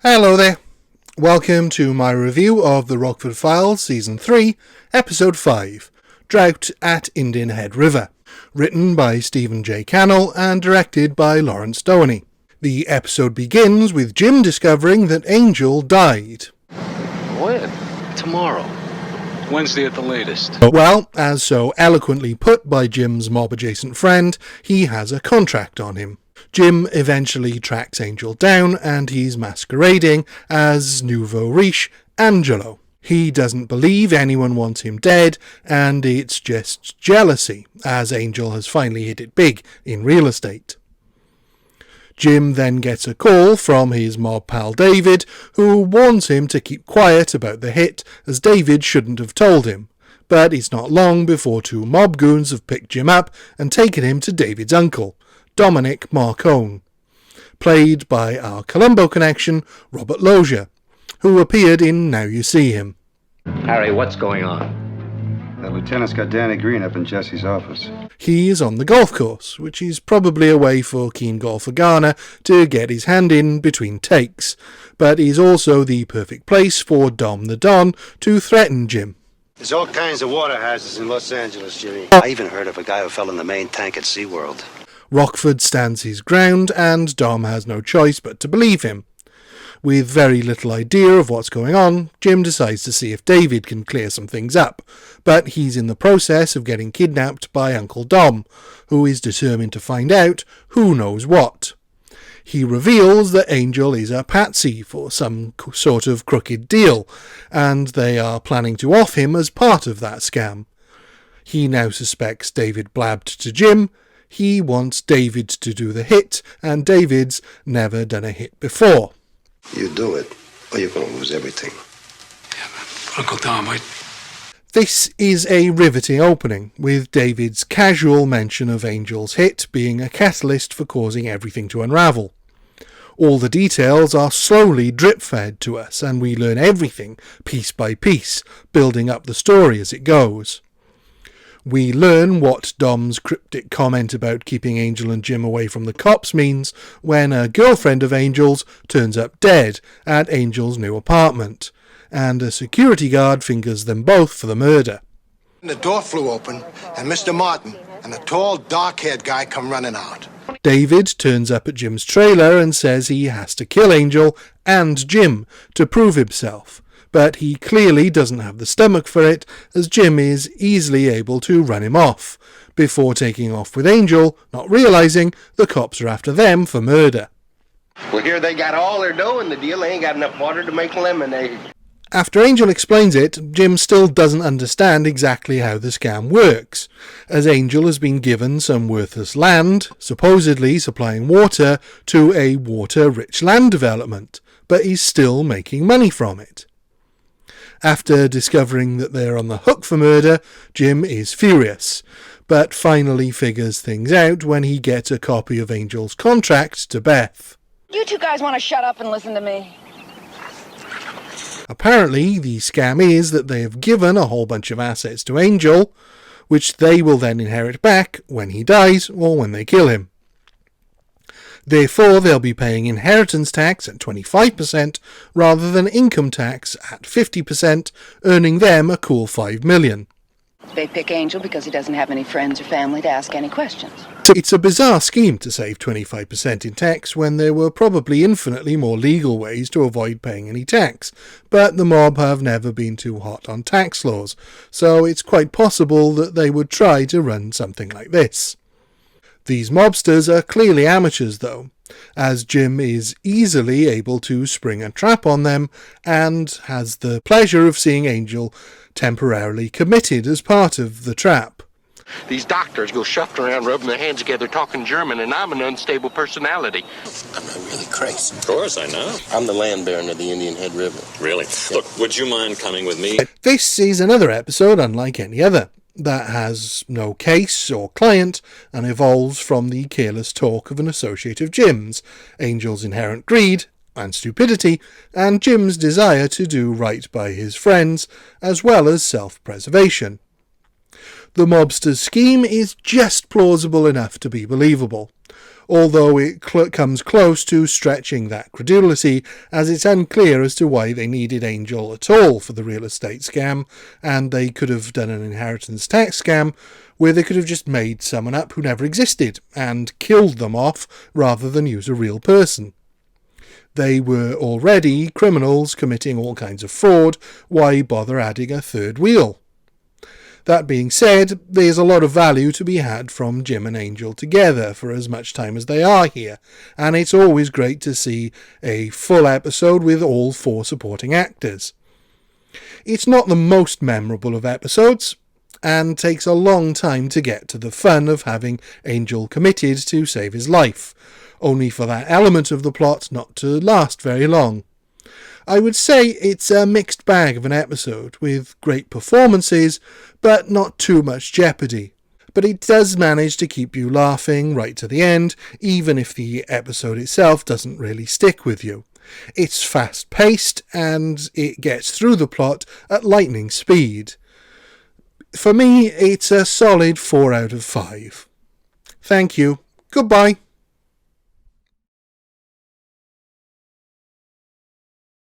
Hello there. Welcome to my review of the Rockford Files Season 3, Episode 5, Drought at Indianhead River, written by Stephen J. Cannell and directed by Lawrence Downey. The episode begins with Jim discovering that Angel died. When? Tomorrow. Wednesday at the latest. Well, as so eloquently put by Jim's mob-adjacent friend, he has a contract on him. Jim eventually tracks Angel down and he's masquerading as nouveau riche Angelo. He doesn't believe anyone wants him dead, and it's just jealousy, as Angel has finally hit it big in real estate. Jim then gets a call from his mob pal David, who warns him to keep quiet about the hit, as David shouldn't have told him. But it's not long before two mob goons have picked Jim up and taken him to David's uncle, Dominic Marcone, played by our Columbo connection, Robert Loggia, who appeared in Now You See Him. Harry, what's going on? The lieutenant's got Danny Green up in Jesse's office. He is on the golf course, which is probably a way for keen golfer Garner to get his hand in between takes, but is also the perfect place for Dom the Don to threaten Jim. There's all kinds of water hazards in Los Angeles, Jimmy. I even heard of a guy who fell in the main tank at SeaWorld. Rockford stands his ground, and Dom has no choice but to believe him. With very little idea of what's going on, Jim decides to see if David can clear some things up, but he's in the process of getting kidnapped by Uncle Dom, who is determined to find out who knows what. He reveals that Angel is a patsy for some sort of crooked deal, and they are planning to off him as part of that scam. He now suspects David blabbed to Jim. He wants David to do the hit, and David's never done a hit before. You do it, or you're going to lose everything. Yeah, Uncle Tom, This is a riveting opening, with David's casual mention of Angel's hit being a catalyst for causing everything to unravel. All the details are slowly drip-fed to us, and we learn everything piece by piece, building up the story as it goes. We learn what Dom's cryptic comment about keeping Angel and Jim away from the cops means when a girlfriend of Angel's turns up dead at Angel's new apartment, and a security guard fingers them both for the murder. The door flew open, and Mr. Martin and a tall, dark-haired guy come running out. David turns up at Jim's trailer and says he has to kill Angel and Jim to prove himself. But he clearly doesn't have the stomach for it, as Jim is easily able to run him off, before taking off with Angel, not realising the cops are after them for murder. Well, here they got all their dough in the deal. They ain't got enough water to make lemonade. After Angel explains it, Jim still doesn't understand exactly how the scam works, as Angel has been given some worthless land, supposedly supplying water to a water-rich land development, but he's still making money from it. After discovering that they're on the hook for murder, Jim is furious, but finally figures things out when he gets a copy of Angel's contract to Beth. You two guys want to shut up and listen to me? Apparently, the scam is that they have given a whole bunch of assets to Angel, which they will then inherit back when he dies or when they kill him. Therefore, they'll be paying inheritance tax at 25% rather than income tax at 50%, earning them a cool $5 million. They pick Angel because he doesn't have any friends or family to ask any questions. It's a bizarre scheme to save 25% in tax when there were probably infinitely more legal ways to avoid paying any tax, but the mob have never been too hot on tax laws, so it's quite possible that they would try to run something like this. These mobsters are clearly amateurs though, as Jim is easily able to spring a trap on them and has the pleasure of seeing Angel temporarily committed as part of the trap. These doctors go shuffling around rubbing their hands together talking German, and I'm an unstable personality. I'm not really crazy. Of course, I know. I'm the land baron of the Indianhead River. Really? Yeah. Look, would you mind coming with me? This is another episode unlike any other, that has no case or client and evolves from the careless talk of an associate of Jim's, Angel's inherent greed and stupidity, and Jim's desire to do right by his friends, as well as self-preservation. The mobster's scheme is just plausible enough to be believable. although it comes close to stretching that credulity, as it's unclear as to why they needed Angel at all for the real estate scam, and they could have done an inheritance tax scam where they could have just made someone up who never existed and killed them off rather than use a real person. They were already criminals committing all kinds of fraud. Why bother adding a third wheel? That being said, there's a lot of value to be had from Jim and Angel together for as much time as they are here, and it's always great to see a full episode with all 4 supporting actors. It's not the most memorable of episodes, and takes a long time to get to the fun of having Angel committed to save his life, only for that element of the plot not to last very long. I would say it's a mixed bag of an episode, with great performances, but not too much jeopardy. But it does manage to keep you laughing right to the end, even if the episode itself doesn't really stick with you. It's fast-paced, and it gets through the plot at lightning speed. For me, it's a solid 4 out of 5. Thank you. Goodbye.